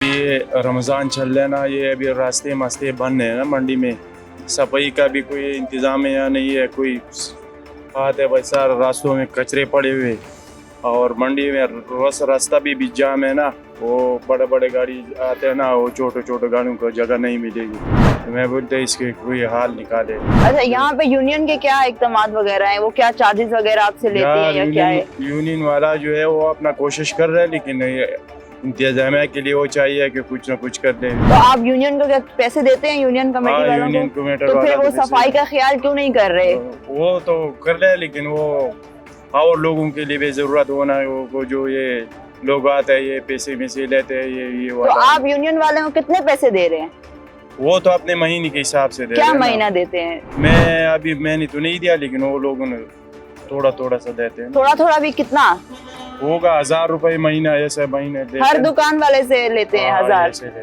ये रमज़ान चल रहा है ना, ये अभी रास्ते मस्ते बंद है ना मंडी में, सफाई का भी कोई इंतज़ाम है या नहीं है, कोई बात है भाई सार रास्तों में कचरे पड़े हुए और मंडी में रास्ता भी जाम है ना, वो बड़े बड़े गाड़ी आते हैं ना, वो छोटे छोटे गाड़ियों को जगह नहीं मिलेगी, तो मैं बोलते इसके कोई हाल निकाले। अच्छा, यहाँ पे यूनियन के क्या इक़दामात वगैरह हैं, वो क्या चार्जेस वगैरह आपसे लेते हैं या क्या है? यूनियन वाला जो है वो अपना कोशिश कर रहा है, लेकिन इंतजामिया के लिए वो चाहिए कि कुछ ना कुछ कर दे। तो आप यूनियन को क्या पैसे देते हैं, यूनियन कमेटी वालों यूनियन को? कमेटी तो फिर वाला वो सफाई का ख्याल क्यों नहीं कर रहे? वो तो कर रहे हैं, लेकिन वो और लोगों के लिए भी जरूरत होना है, वो जो ये लोग आते हैं ये पैसे में से लेते हैं ये तो आप यूनियन वाले को कितने पैसे दे रहे हैं? वो तो अपने महीने के हिसाब से दे क्या रहे हैं ना। महीना देते हैं? मैंने तो नहीं दिया, लेकिन वो लोगों ने थोड़ा थोड़ा सा देते हैं। थोड़ा थोड़ा भी कितना होगा 1000 रुपए महीना, ऐसा महीने देते हर हैं। दुकान वाले से लेते हैं? हाँ, 1000? ऐसे लेते हैं।